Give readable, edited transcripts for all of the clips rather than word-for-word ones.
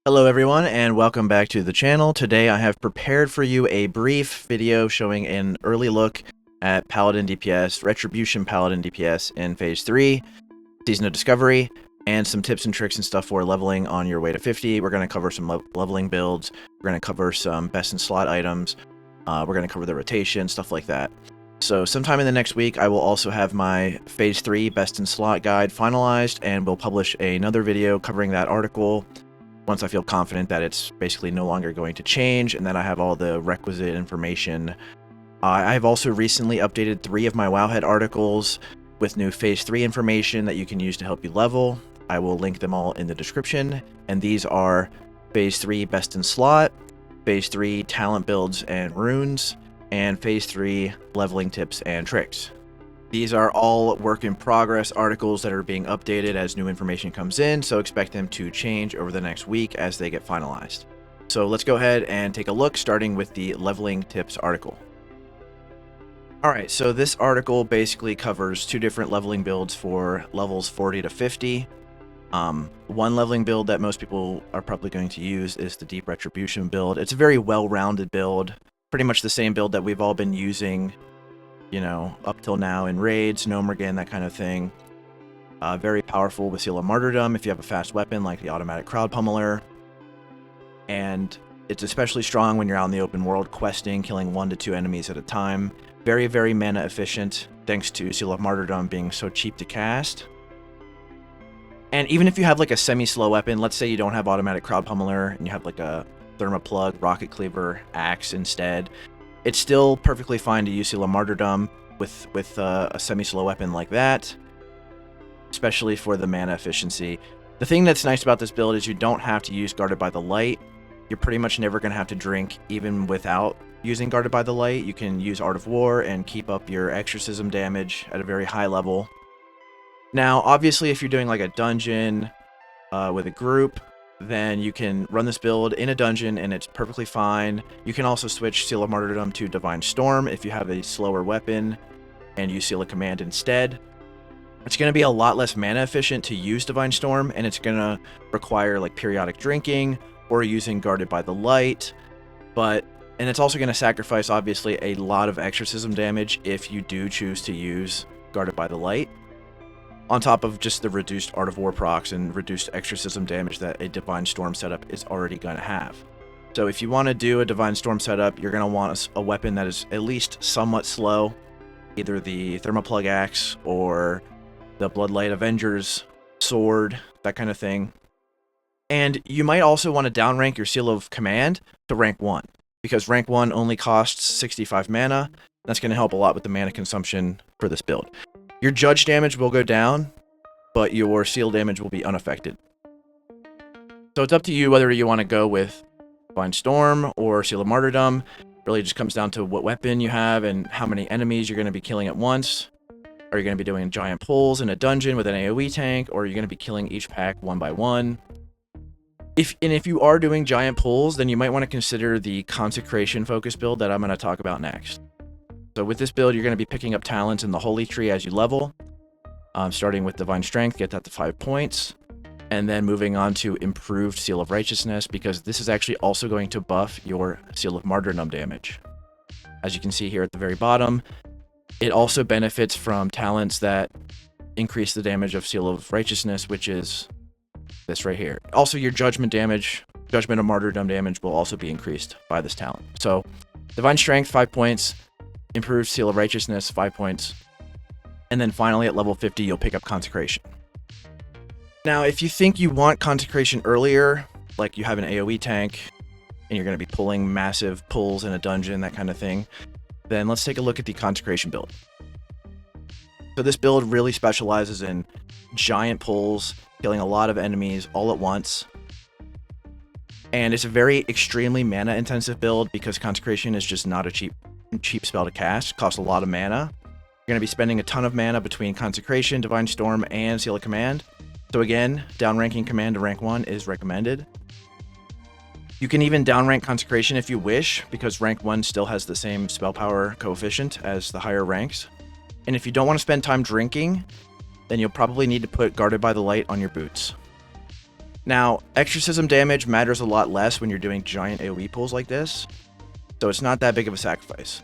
Hello everyone and welcome back to the channel. Today I have prepared for you a brief video showing an early look at Paladin DPS, Retribution Paladin DPS in Phase 3, Season of Discovery, and some tips and tricks and stuff for leveling on your way to 50. We're going to cover some leveling builds, we're going to cover some best in slot items, we're going to cover the rotation, stuff like that. So sometime in the next week I will also have my Phase 3 best in slot guide finalized, and we'll publish another video covering that article once I feel confident that it's basically no longer going to change and that I have all the requisite information. I have also recently updated 3 of my Wowhead articles with new Phase 3 information that you can use to help you level. I will link them all in the description, and these are Phase 3 Best in Slot, Phase 3 Talent Builds and Runes, and Phase 3 Leveling Tips and Tricks. These are all work in progress articles that are being updated as new information comes in, so expect them to change over the next week as they get finalized. So let's go ahead and take a look, starting with the leveling tips article. Alright, so this article basically covers 2 different leveling builds for levels 40 to 50. One leveling build that most people are probably going to use is the Deep Retribution build. It's a very well-rounded build, pretty much the same build that we've all been using, you know, up till now in raids, Gnomergan, that kind of thing. Very powerful with Seal of Martyrdom if you have a fast weapon like the automatic crowd pummeler. And it's especially strong when you're out in the open world questing, killing 1 to 2 enemies at a time. Very, very mana efficient, thanks to Seal of Martyrdom being so cheap to cast. And even if you have like a semi-slow weapon, let's say you don't have automatic crowd pummeler and you have like a thermoplug, rocket cleaver, axe instead, it's still perfectly fine to use Seal of Martyrdom with a semi-slow weapon like that, especially for the mana efficiency. The thing that's nice about this build is you don't have to use Guarded by the Light. You're pretty much never going to have to drink even without using Guarded by the Light. You can use Art of War and keep up your exorcism damage at a very high level. Now, obviously, if you're doing like a dungeon with a group, then you can run this build in a dungeon and it's perfectly fine. You can also switch Seal of Martyrdom to Divine Storm if you have a slower weapon and use Seal of Command instead. It's going to be a lot less mana efficient to use Divine Storm, and it's going to require like periodic drinking or using Guarded by the Light, and it's also going to sacrifice obviously a lot of exorcism damage if you do choose to use Guarded by the Light, on top of just the reduced Art of War procs and reduced exorcism damage that a Divine Storm setup is already going to have. So if you want to do a Divine Storm setup, you're going to want a weapon that is at least somewhat slow, either the Thermoplug Axe or the Bloodlight Avengers sword, that kind of thing. And you might also want to downrank your Seal of Command to rank 1, because rank 1 only costs 65 mana. That's going to help a lot with the mana consumption for this build. Your judge damage will go down, but your seal damage will be unaffected. So it's up to you whether you want to go with Divine Storm or Seal of Martyrdom. It really just comes down to what weapon you have and how many enemies you're going to be killing at once. Are you going to be doing giant pulls in a dungeon with an AoE tank, or are you going to be killing each pack 1 by 1? If you are doing giant pulls, then you might want to consider the Consecration focus build that I'm going to talk about next. So with this build, you're going to be picking up talents in the Holy Tree as you level, starting with Divine Strength, get that to 5 points, and then moving on to Improved Seal of Righteousness, because this is actually also going to buff your Seal of Martyrdom damage. As you can see here at the very bottom, it also benefits from talents that increase the damage of Seal of Righteousness, which is this right here. Also, your Judgment of Martyrdom damage will also be increased by this talent. So Divine Strength, 5 points, Improved Seal of Righteousness, 5 points. And then finally at level 50, you'll pick up Consecration. Now, if you think you want Consecration earlier, like you have an AoE tank, and you're going to be pulling massive pulls in a dungeon, that kind of thing, then let's take a look at the Consecration build. So this build really specializes in giant pulls, killing a lot of enemies all at once. And it's a very extremely mana intensive build because Consecration is just not a cheap spell to cast. Costs a lot of mana. You're going to be spending a ton of mana between Consecration, Divine Storm, and Seal of Command. So again, downranking Command to rank 1 is recommended. You can even downrank Consecration if you wish, because rank 1 still has the same spell power coefficient as the higher ranks. And if you don't want to spend time drinking, then you'll probably need to put Guarded by the Light on your boots. Now, exorcism damage matters a lot less when you're doing giant AoE pulls like this, so it's not that big of a sacrifice.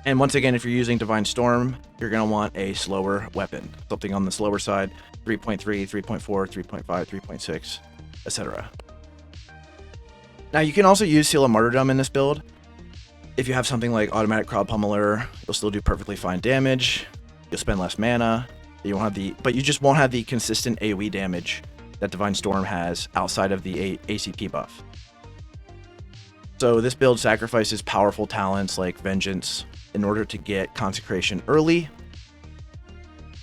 And once again, if you're using Divine Storm, you're going to want a slower weapon, something on the slower side, 3.3, 3.4, 3.5, 3.6, etc. Now, you can also use Seal of Martyrdom in this build. If you have something like Automatic Crowd Pummeler, you'll still do perfectly fine damage. You'll spend less mana. But you just won't have the consistent AoE damage that Divine Storm has outside of the ACP buff. So this build sacrifices powerful talents like Vengeance in order to get Consecration early.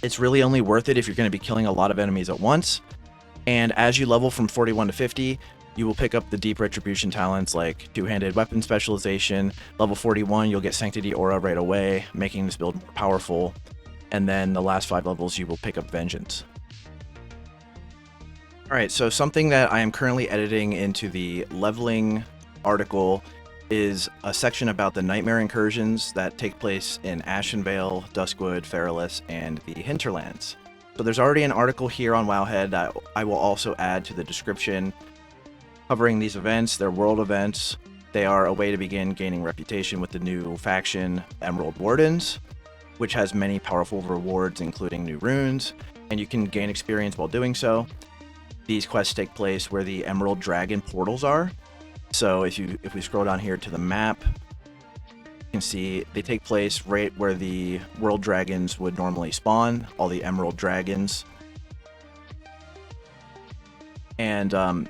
It's really only worth it if you're going to be killing a lot of enemies at once. And as you level from 41 to 50, you will pick up the deep Retribution talents like Two-Handed Weapon Specialization. Level 41, you'll get Sanctity Aura right away, making this build more powerful. And then the last 5 levels, you will pick up Vengeance. Alright, so something that I am currently editing into the leveling article is a section about the Nightmare Incursions that take place in Ashenvale, Duskwood, Feralus, and the Hinterlands. So there's already an article here on Wowhead that I will also add to the description covering these events. They're world events. They are a way to begin gaining reputation with the new faction, Emerald Wardens, which has many powerful rewards, including new runes, and you can gain experience while doing so. These quests take place where the Emerald Dragon portals are. So if we scroll down here to the map, you can see they take place right where the World Dragons would normally spawn, all the Emerald Dragons. And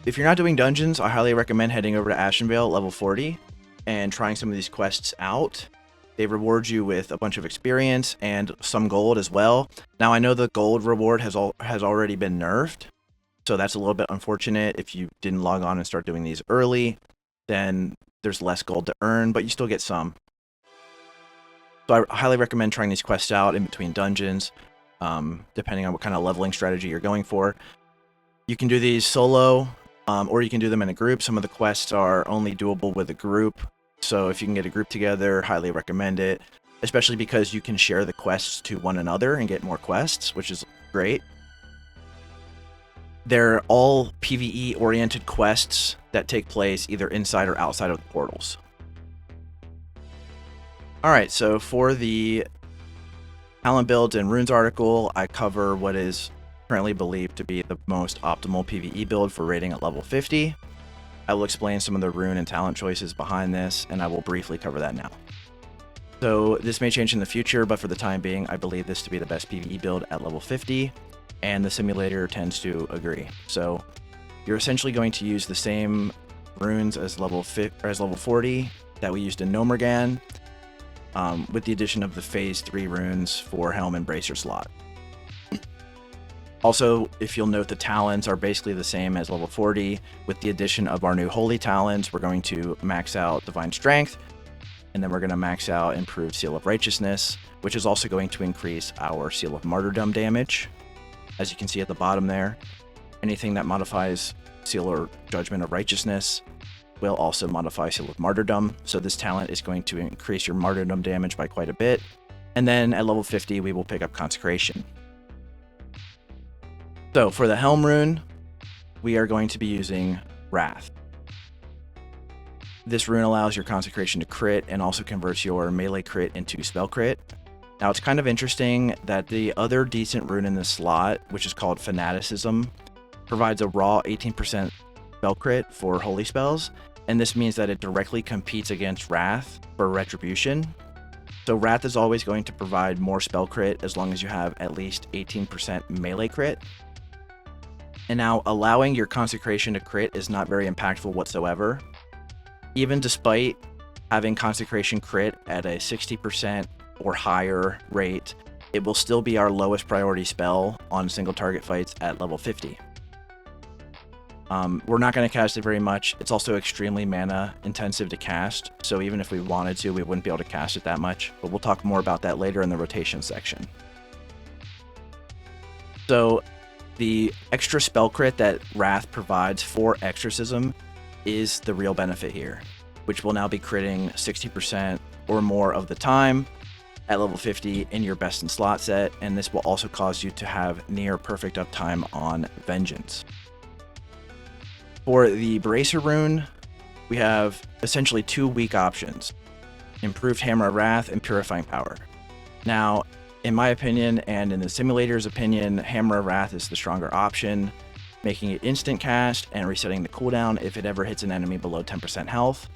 if you're not doing dungeons, I highly recommend heading over to Ashenvale level 40 and trying some of these quests out. They reward you with a bunch of experience and some gold as well. Now, I know the gold reward has already been nerfed, so that's a little bit unfortunate. If you didn't log on and start doing these early, then there's less gold to earn, but you still get some. So I highly recommend trying these quests out in between dungeons, depending on what kind of leveling strategy you're going for. You can do these solo, or you can do them in a group. Some of the quests are only doable with a group. So if you can get a group together, highly recommend it, especially because you can share the quests to one another and get more quests, which is great. They're all PvE-oriented quests that take place either inside or outside of the portals. Alright, so for the talent builds and runes article, I cover what is currently believed to be the most optimal PvE build for rating at level 50. I will explain some of the rune and talent choices behind this, and I will briefly cover that now. So this may change in the future, but for the time being, I believe this to be the best PvE build at level 50, and the simulator tends to agree. So you're essentially going to use the same runes as level 40 that we used in Nomergan, with the addition of the Phase 3 runes for Helm and Bracer slot. Also, if you'll note, the talents are basically the same as level 40. With the addition of our new Holy Talents, we're going to max out Divine Strength, and then we're going to max out Improved Seal of Righteousness, which is also going to increase our Seal of Martyrdom damage. As you can see at the bottom there, anything that modifies Seal or Judgment of Righteousness will also modify Seal of Martyrdom, so this talent is going to increase your Martyrdom damage by quite a bit. And then at level 50, we will pick up Consecration. So for the Helm rune, we are going to be using Wrath. This rune allows your Consecration to crit and also converts your melee crit into spell crit. Now it's kind of interesting that the other decent rune in this slot, which is called Fanaticism, provides a raw 18% spell crit for holy spells, and this means that it directly competes against Wrath for Retribution. So Wrath is always going to provide more spell crit as long as you have at least 18% melee crit. And now allowing your Consecration to crit is not very impactful whatsoever. Even despite having Consecration crit at a 60% or higher rate, it will still be our lowest priority spell on single target fights at level 50. We're not going to cast it very much. It's also extremely mana intensive to cast, so even if we wanted to, we wouldn't be able to cast it that much, but we'll talk more about that later in the rotation section. So the extra spell crit that Wrath provides for Exorcism is the real benefit here, which will now be critting 60% or more of the time. at level 50 in your best in slot set, and this will also cause you to have near perfect uptime on Vengeance. For the Bracer rune, we have essentially two weak options: Improved Hammer of Wrath and Purifying Power. Now, in my opinion, and in the simulator's opinion, Hammer of Wrath is the stronger option, making it instant cast and resetting the cooldown if it ever hits an enemy below 10% health.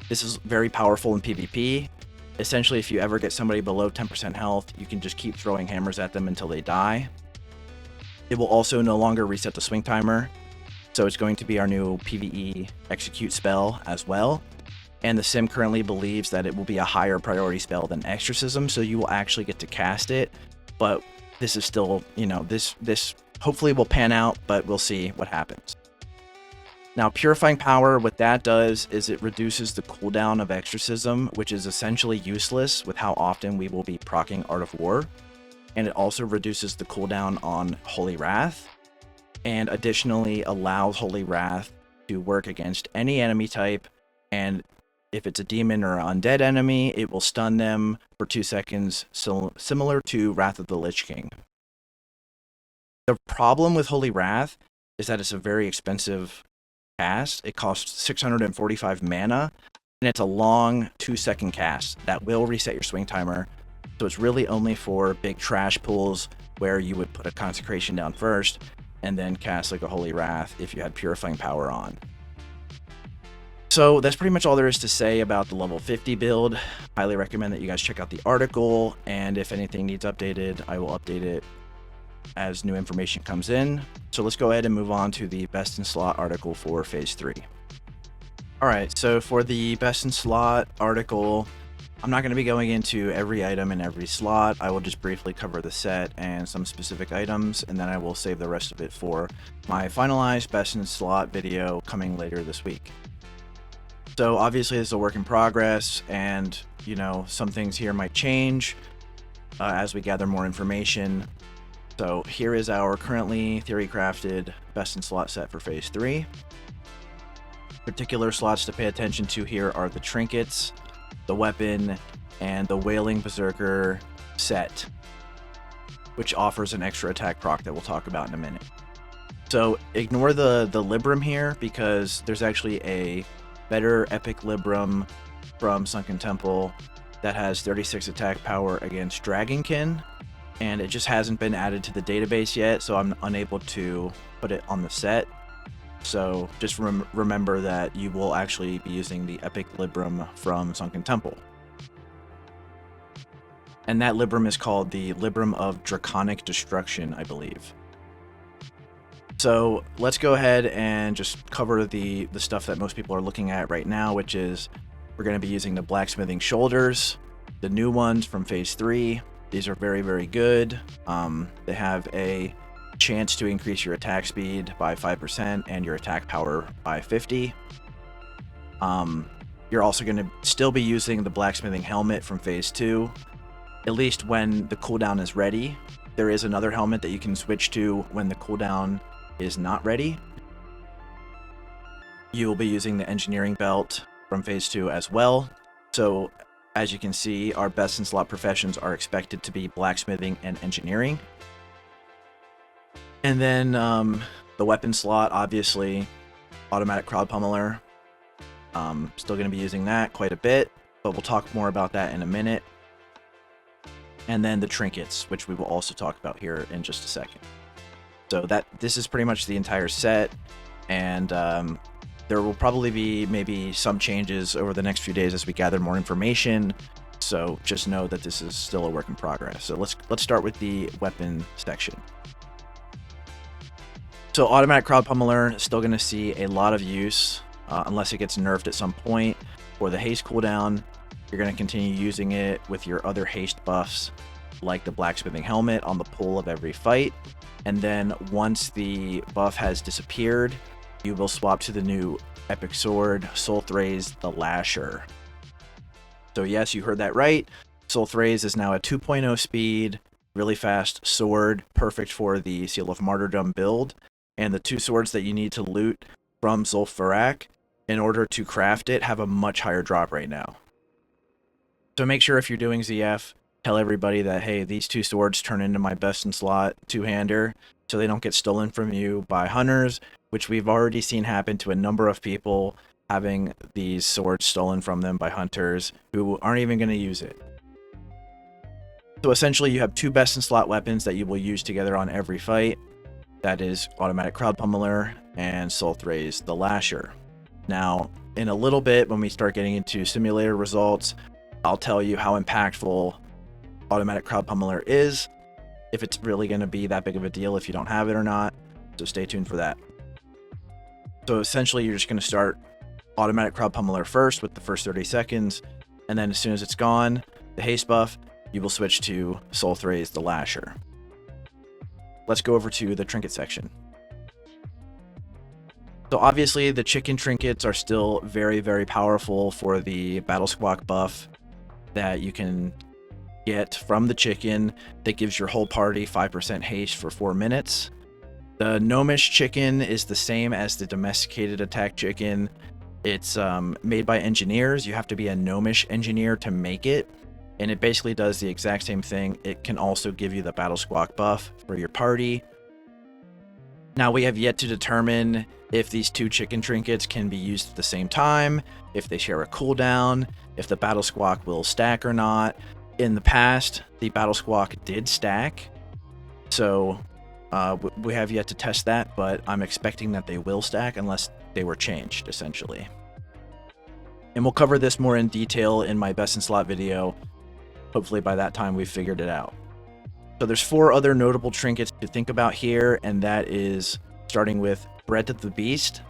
This is very powerful in PvP. Essentially, if you ever get somebody below 10% health, you can just keep throwing hammers at them until they die. It will also no longer reset the swing timer, so it's going to be our new PvE execute spell as well. And the sim currently believes that it will be a higher priority spell than Exorcism, so you will actually get to cast it. But this is still, this hopefully will pan out, but we'll see what happens. Now, Purifying Power, what that does is it reduces the cooldown of Exorcism, which is essentially useless with how often we will be proccing Art of War. And it also reduces the cooldown on Holy Wrath, and additionally allows Holy Wrath to work against any enemy type, and if it's a demon or an undead enemy, it will stun them for 2 seconds, so similar to Wrath of the Lich King. The problem with Holy Wrath is that it's a very expensive cast. It costs 645 mana, and it's a long 2-second cast that will reset your swing timer. So it's really only for big trash pools where you would put a Consecration down first and then cast like a Holy Wrath if you had Purifying Power on. So that's pretty much all there is to say about the level 50 build. Highly recommend that you guys check out the article, and if anything needs updated, I will update it as new information comes in. So let's go ahead and move on to the best in slot article for phase 3. Alright, so for the best in slot article, I'm not going to be going into every item in every slot. I will just briefly cover the set and some specific items, and then I will save the rest of it for my finalized best in slot video coming later this week. So obviously this is a work in progress, and some things here might change as we gather more information. So here is our currently theory crafted best in slot set for phase 3. Particular slots to pay attention to here are the trinkets, the weapon, and the Wailing Berserker set, which offers an extra attack proc that we'll talk about in a minute. So ignore the Libram here, because there's actually a better epic Libram from Sunken Temple that has 36 attack power against Dragonkin, and it just hasn't been added to the database yet, so I'm unable to put it on the set. So just remember that you will actually be using the epic Libram from Sunken Temple. And that Libram is called the Libram of Draconic Destruction, I believe. So let's go ahead and just cover the stuff that most people are looking at right now, which is we're going to be using the Blacksmithing Shoulders, the new ones from phase 3. These are very, very good. They have a chance to increase your attack speed by 5% and your attack power by 50. You're also going to still be using the Blacksmithing Helmet from phase 2, at least when the cooldown is ready. There is another helmet that you can switch to when the cooldown is not ready. You will be using the Engineering Belt from phase 2 as well. So as you can see, our best in slot professions are expected to be blacksmithing and engineering. And then the weapon slot, obviously, automatic crowd pummeler. Still going to be using that quite a bit, but we'll talk more about that in a minute. And then the trinkets, which we will also talk about here in just a second. So this is pretty much the entire set, and there will probably be maybe some changes over the next few days as we gather more information. So just know that this is still a work in progress. So let's start with the weapon section. So automatic crowd pummeler is still going to see a lot of use unless it gets nerfed at some point. For the haste cooldown, you're going to continue using it with your other haste buffs, like the Blacksmithing Helmet on the pull of every fight. And then once the buff has disappeared, you will swap to the new epic sword, Solthraze the Lasher. So yes, you heard that right. Solthraze is now a 2.0 speed, really fast sword, perfect for the Seal of Martyrdom build. And the two swords that you need to loot from Zul'Farrak in order to craft it have a much higher drop right now. So make sure if you're doing ZF tell everybody that, hey, these 2 swords turn into my best in slot 2-hander, so they don't get stolen from you by hunters, which we've already seen happen to a number of people, having these swords stolen from them by hunters who aren't even going to use it. So essentially you have 2 best in slot weapons that you will use together on every fight. That is Automatic Crowd Pummeler and Sulthraze the Lasher. Now, in a little bit, when we start getting into simulator results, I'll tell you how impactful Automatic Crowd Pummeler is, if it's really going to be that big of a deal if you don't have it or not. So stay tuned for that. So essentially you're just going to start Automatic Crowd Pummeler first with the first 30 seconds, and then as soon as it's gone, the haste buff, you will switch to Sulthraze the Lasher. Let's go over to the trinket section. So obviously the chicken trinkets are still very, very powerful for the Battle Squawk buff that you can get from the chicken that gives your whole party 5% haste for 4 minutes. The gnomish chicken is the same as the domesticated attack chicken. It's made by engineers. You have to be a gnomish engineer to make it, and it basically does the exact same thing. It can also give you the Battle Squawk buff for your party. Now, we have yet to determine if these 2 chicken trinkets can be used at the same time, if they share a cooldown, if the Battle Squawk will stack or not. In the past, the Battle Squawk did stack, so we have yet to test that, but I'm expecting that they will stack unless they were changed, essentially. And we'll cover this more in detail in my best in slot video. Hopefully by that time we've figured it out. So there's 4 other notable trinkets to think about here, and that is starting with Breath of the Beast,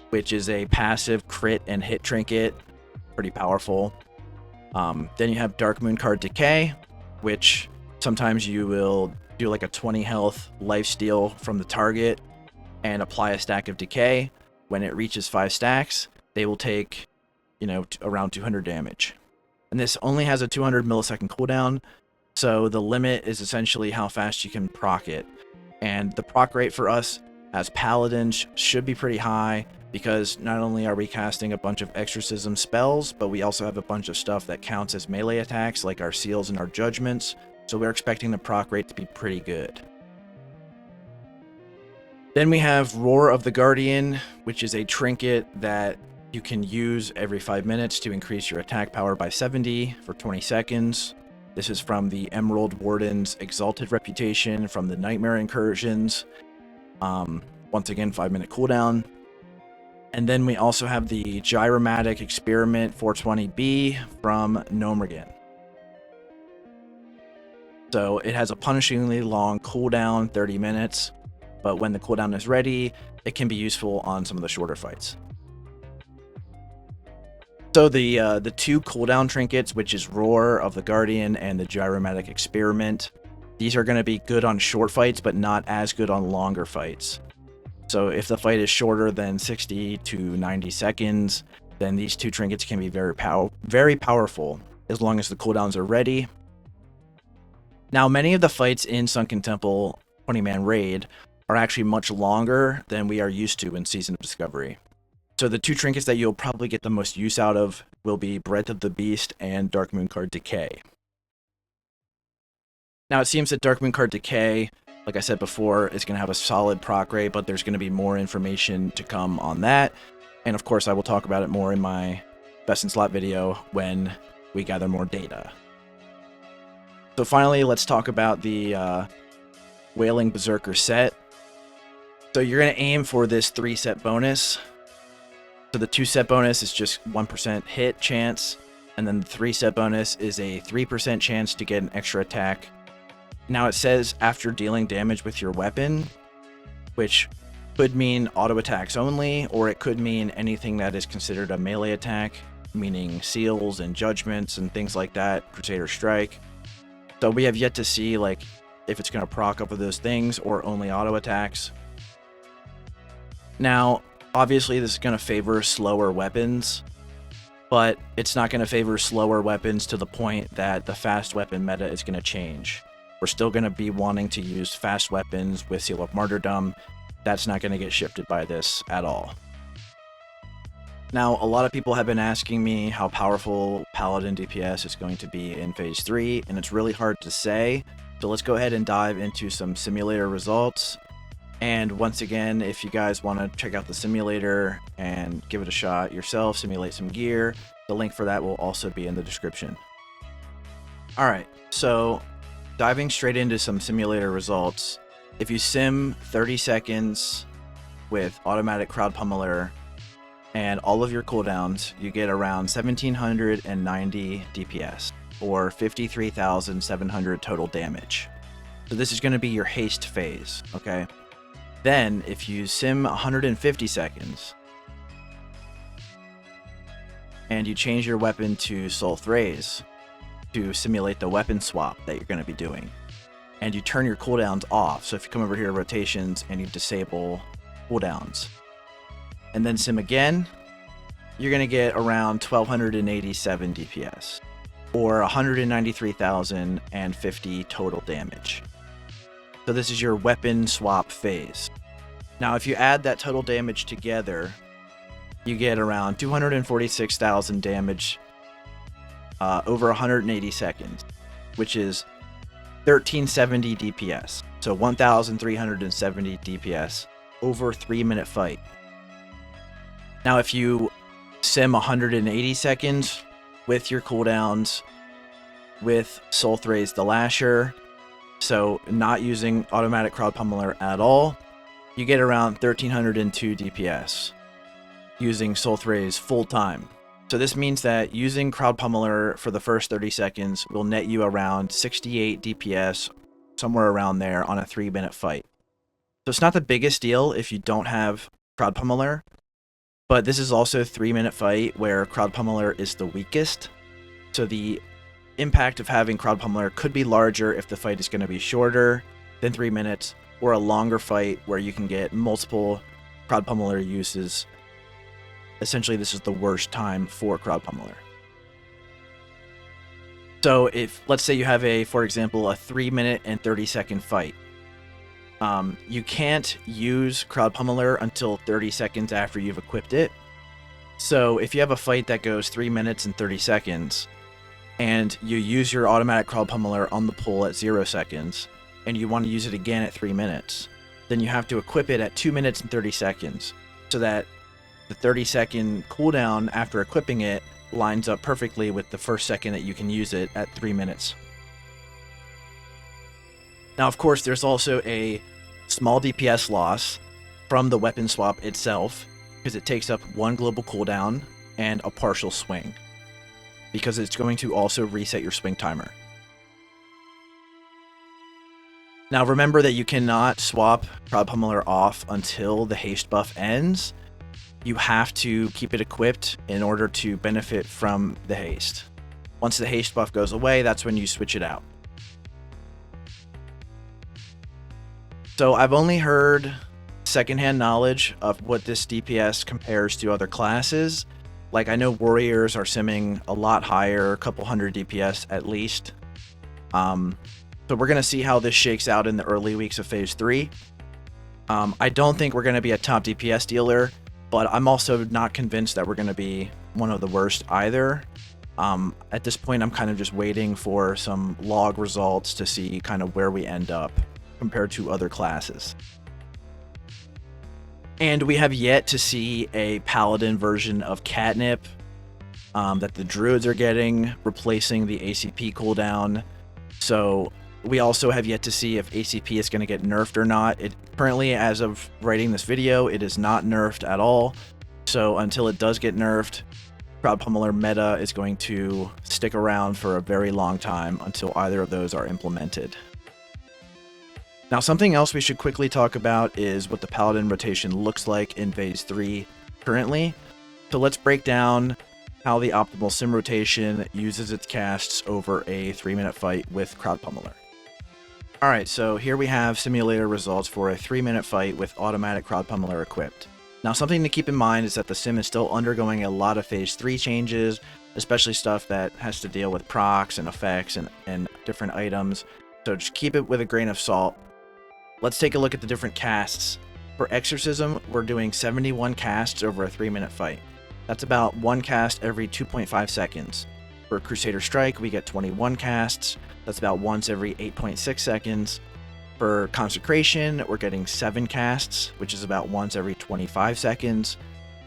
which is a passive crit and hit trinket, pretty powerful. Then you have Dark Mooncard Decay, which sometimes you will do like a 20 health lifesteal from the target and apply a stack of decay. When it reaches 5 stacks, they will take, around 200 damage. And this only has a 200 millisecond cooldown, so the limit is essentially how fast you can proc it. And the proc rate for us as paladins should be pretty high, because not only are we casting a bunch of exorcism spells, but we also have a bunch of stuff that counts as melee attacks, like our seals and our judgments, so we're expecting the proc rate to be pretty good. Then we have Roar of the Guardian, which is a trinket that you can use every 5 minutes to increase your attack power by 70 for 20 seconds. This is from the Emerald Warden's Exalted Reputation from the Nightmare Incursions. Once again, 5-minute cooldown. And then we also have the Gyromatic Experiment 420B from Gnomergan. So it has a punishingly long cooldown, 30 minutes, but when the cooldown is ready, it can be useful on some of the shorter fights. So the 2 cooldown trinkets, which is Roar of the Guardian and the Gyromatic Experiment, these are going to be good on short fights, but not as good on longer fights. So if the fight is shorter than 60 to 90 seconds, then these 2 trinkets can be very powerful, as long as the cooldowns are ready. Now, many of the fights in Sunken Temple 20-man raid are actually much longer than we are used to in Season of Discovery. So the 2 trinkets that you'll probably get the most use out of will be Breath of the Beast and Dark Mooncard Decay. Now, it seems that Dark Mooncard Decay, like I said before, is going to have a solid proc rate, but there's going to be more information to come on that. And of course, I will talk about it more in my best in slot video when we gather more data. So finally, let's talk about the Wailing Berserker set. So you're going to aim for this 3-set bonus. So the 2-set bonus is just 1% hit chance, and then the 3-set bonus is a 3% chance to get an extra attack. Now it says after dealing damage with your weapon, which could mean auto attacks only, or it could mean anything that is considered a melee attack, meaning seals and judgments and things like that, Crusader Strike. So we have yet to see if it's going to proc up with those things or only auto attacks. Now, obviously this is going to favor slower weapons, but it's not going to favor slower weapons to the point that the fast weapon meta is going to change. We're still going to be wanting to use fast weapons with Seal of Martyrdom. That's not going to get shifted by this at all. Now, a lot of people have been asking me how powerful Paladin DPS is going to be in Phase 3, and it's really hard to say. So let's go ahead and dive into some simulator results. And once again, if you guys want to check out the simulator and give it a shot yourself, simulate some gear, the link for that will also be in the description. Alright, so diving straight into some simulator results. If you sim 30 seconds with automatic crowd pummeler and all of your cooldowns, you get around 1790 DPS or 53,700 total damage. So this is going to be your haste phase, okay? Then if you sim 150 seconds and you change your weapon to Soul Thraze to simulate the weapon swap that you're going to be doing, and you turn your cooldowns off. So if you come over here to rotations and you disable cooldowns and then sim again, you're going to get around 1287 DPS or 193,050 total damage. So this is your weapon swap phase. Now if you add that total damage together, you get around 246,000 damage over 180 seconds, which is 1370 DPS. So 1,370 DPS over a 3-minute fight. Now if you sim 180 seconds with your cooldowns with Soul Thraze the Lasher, so not using automatic crowd pummeler at all, you get around 1302 DPS using Soul Thraze full time. So this means that using crowd pummeler for the first 30 seconds will net you around 68 DPS, somewhere around there on a 3-minute fight. So it's not the biggest deal if you don't have crowd pummeler, but this is also a 3-minute fight where crowd pummeler is the weakest. So the impact of having crowd pummeler could be larger if the fight is going to be shorter than 3 minutes, or a longer fight where you can get multiple crowd pummeler uses. Essentially, this is the worst time for crowd pummeler. So if, let's say you have for example, a 3-minute and 30-second fight. You can't use crowd pummeler until 30 seconds after you've equipped it. So if you have a fight that goes 3 minutes and 30 seconds, and you use your automatic crowd pummeler on the pull at 0 seconds, and you want to use it again at 3 minutes, then you have to equip it at 2 minutes and 30 seconds, so that the 30-second cooldown after equipping it lines up perfectly with the first second that you can use it at 3 minutes. Now, of course, there's also a small DPS loss from the weapon swap itself, because it takes up 1 global cooldown and a partial swing, because it's going to also reset your swing timer. Now remember that you cannot swap crowd pummeler off until the haste buff ends. You have to keep it equipped in order to benefit from the haste. Once the haste buff goes away, that's when you switch it out. So I've only heard secondhand knowledge of what this DPS compares to other classes. Like, I know warriors are simming a lot higher, a couple hundred DPS at least. So we're going to see how this shakes out in the early weeks of Phase 3. I don't think we're going to be a top DPS dealer, but I'm also not convinced that we're going to be one of the worst either. At this point, I'm kind of just waiting for some log results to see kind of where we end up compared to other classes. And we have yet to see a paladin version of catnip that the druids are getting, replacing the ACP cooldown. So we also have yet to see if ACP is going to get nerfed or not. It currently, as of writing this video, it is not nerfed at all. So until it does get nerfed, crowd pummeler meta is going to stick around for a very long time until either of those are implemented. Now, something else we should quickly talk about is what the paladin rotation looks like in Phase 3 currently. So let's break down how the optimal sim rotation uses its casts over a 3-minute fight with crowd pummeler. Alright, so here we have simulator results for a 3-minute fight with automatic crowd pummeler equipped. Now, something to keep in mind is that the sim is still undergoing a lot of Phase 3 changes, especially stuff that has to deal with procs and effects and different items, so just keep it with a grain of salt. Let's take a look at the different casts. For Exorcism, we're doing 71 casts over a 3-minute fight. That's about 1 cast every 2.5 seconds. For Crusader Strike, we get 21 casts. That's about once every 8.6 seconds. For Consecration, we're getting 7 casts, which is about once every 25 seconds.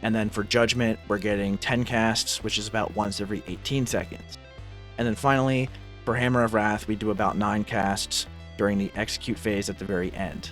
And then for Judgment, we're getting 10 casts, which is about once every 18 seconds. And then finally, for Hammer of Wrath, we do about 9 casts during the execute phase at the very end.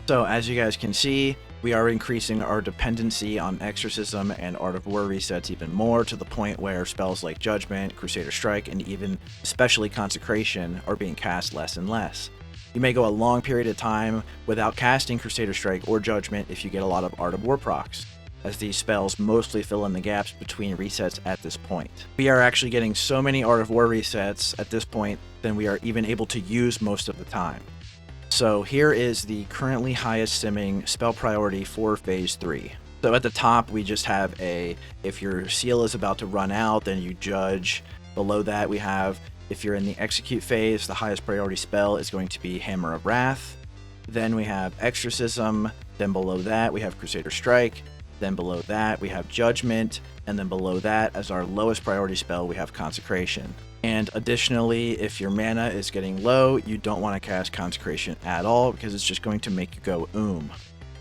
So as you guys can see, we are increasing our dependency on Exorcism and Art of War resets even more, to the point where spells like Judgment, Crusader Strike, and even especially Consecration are being cast less and less. You may go a long period of time without casting Crusader Strike or Judgment if you get a lot of Art of War procs, as these spells mostly fill in the gaps between resets at this point. We are actually getting so many Art of War resets at this point than we are even able to use most of the time. So here is the currently highest simming spell priority for Phase 3. So at the top, we just have if your seal is about to run out, then you judge. Below that, we have, if you're in the execute phase, the highest priority spell is going to be Hammer of Wrath. Then we have Exorcism. Then below that, we have Crusader Strike. Then below that, we have Judgment. And then below that, as our lowest priority spell, we have Consecration. And additionally, if your mana is getting low, you don't want to cast Consecration at all, because it's just going to make you go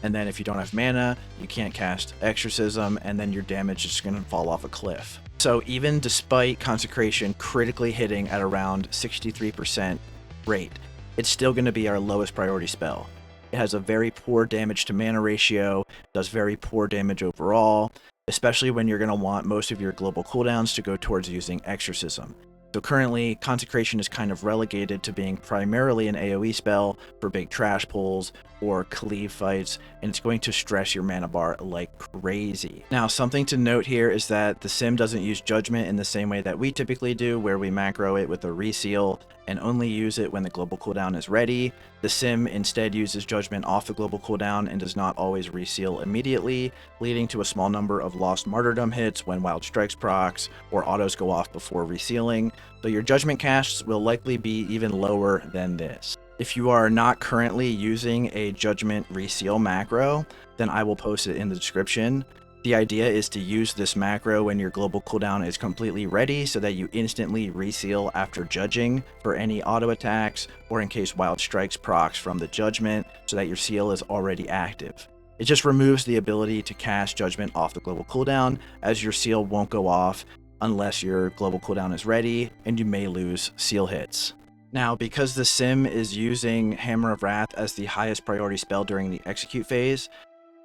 And then if you don't have mana, you can't cast Exorcism, and then your damage is going to fall off a cliff. So even despite Consecration critically hitting at around 63% rate, it's still going to be our lowest priority spell. It has a very poor damage to mana ratio, does very poor damage overall, especially when you're going to want most of your global cooldowns to go towards using Exorcism. So currently, Consecration is kind of relegated to being primarily an AoE spell for big trash pulls or cleave fights, and it's going to stress your mana bar like crazy. Now, something to note here is that the sim doesn't use Judgment in the same way that we typically do, where we macro it with a reseal and only use it when the global cooldown is ready. The sim instead uses Judgment off the global cooldown and does not always reseal immediately, leading to a small number of lost martyrdom hits when Wild Strikes procs or autos go off before resealing, so your Judgment casts will likely be even lower than this. If you are not currently using a Judgment reseal macro, then I will post it in the description. The idea is to use this macro when your global cooldown is completely ready, so that you instantly reseal after judging for any auto attacks, or in case Wild Strikes procs from the Judgment, so that your seal is already active. It just removes the ability to cast Judgment off the global cooldown, as your seal won't go off unless your global cooldown is ready, and you may lose seal hits. Now, because the sim is using Hammer of Wrath as the highest priority spell during the execute phase,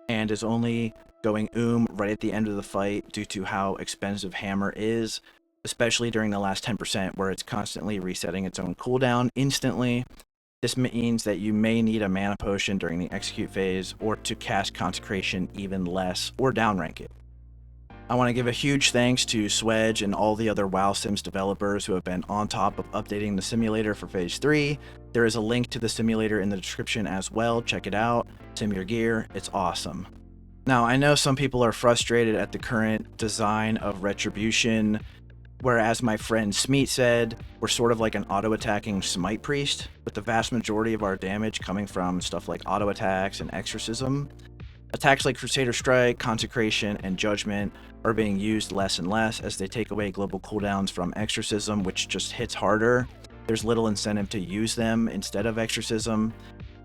and is only going right at the end of the fight due to how expensive Hammer is, especially during the last 10% where it's constantly resetting its own cooldown instantly, this means that you may need a mana potion during the execute phase, or to cast Consecration even less, or downrank it. I want to give a huge thanks to Swedge and all the other WoW Sims developers who have been on top of updating the simulator for Phase 3. There is a link to the simulator in the description as well. Check it out. Sim your gear. It's awesome. Now, I know some people are frustrated at the current design of Retribution, whereas my friend Smeet said, we're sort of like an auto-attacking Smite Priest, with the vast majority of our damage coming from stuff like auto attacks and Exorcism. Attacks like Crusader Strike, Consecration, and Judgment are being used less and less as they take away global cooldowns from Exorcism, which just hits harder. There's little incentive to use them instead of Exorcism.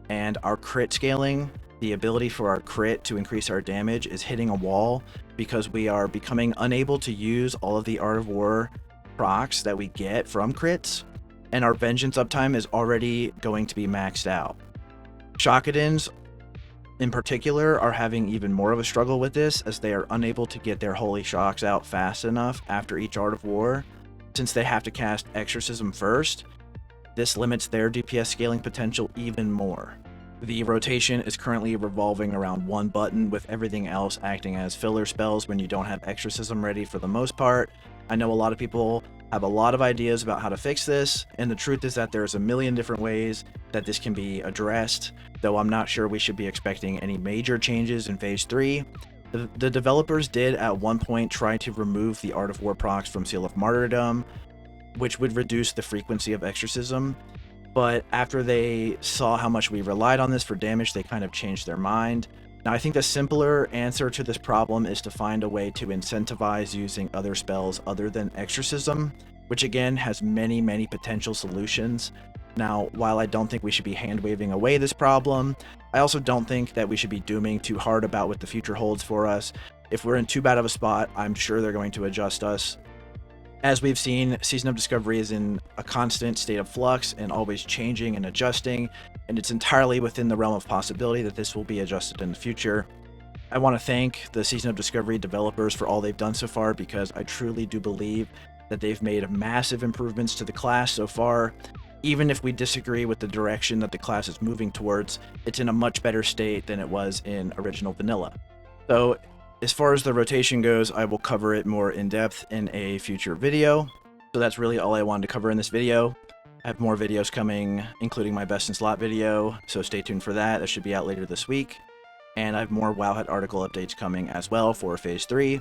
And our crit scaling, the ability for our crit to increase our damage, is hitting a wall because we are becoming unable to use all of the Art of War procs that we get from crits, and our Vengeance uptime is already going to be maxed out. Shakadins in particular are having even more of a struggle with this, as they are unable to get their holy shocks out fast enough after each Art of War, since they have to cast Exorcism first. This limits their DPS scaling potential even more. The rotation is currently revolving around one button, with everything else acting as filler spells when you don't have Exorcism ready for the most part. I know a lot of people have a lot of ideas about how to fix this, and the truth is that there's a million different ways that this can be addressed, though I'm not sure we should be expecting any major changes in Phase 3. The developers did at one point try to remove the Art of War procs from Seal of Martyrdom, which would reduce the frequency of Exorcism, but after they saw how much we relied on this for damage, they kind of changed their mind. Now, I think the simpler answer to this problem is to find a way to incentivize using other spells other than Exorcism, which again has many potential solutions. Now, while I don't think we should be hand-waving away this problem, I also don't think that we should be dooming too hard about what the future holds for us. If we're in too bad of a spot, I'm sure they're going to adjust us. As we've seen, Season of Discovery is in a constant state of flux and always changing and adjusting, and it's entirely within the realm of possibility that this will be adjusted in the future. I want to thank the Season of Discovery developers for all they've done so far, because I truly do believe that they've made massive improvements to the class so far. Even if we disagree with the direction that the class is moving towards, it's in a much better state than it was in original vanilla. So as far as the rotation goes, I will cover it more in depth in a future video. So that's really all I wanted to cover in this video. I have more videos coming, including my best in slot video, so stay tuned for that. That should be out later this week. And I have more Wowhead article updates coming as well for Phase 3.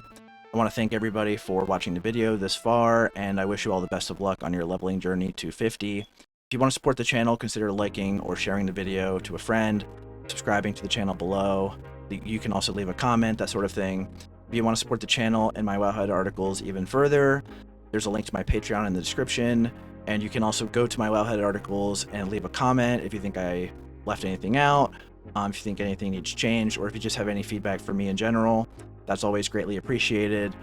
I want to thank everybody for watching the video this far, and I wish you all the best of luck on your leveling journey to 50. If you want to support the channel, consider liking or sharing the video to a friend, subscribing to the channel below. You can also leave a comment, that sort of thing. If you want to support the channel and my Wowhead articles even further, there's a link to my Patreon in the description, and you can also go to my Wowhead articles and leave a comment if you think I left anything out, if you think anything needs changed, or if you just have any feedback for me in general. That's always greatly appreciated.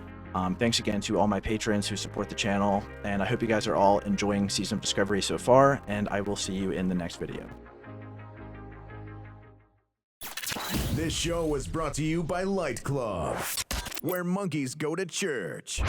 Thanks again to all my patrons who support the channel, and I hope you guys are all enjoying Season of Discovery so far, and I will see you in the next video. This show was brought to you by Light Club, where monkeys go to church.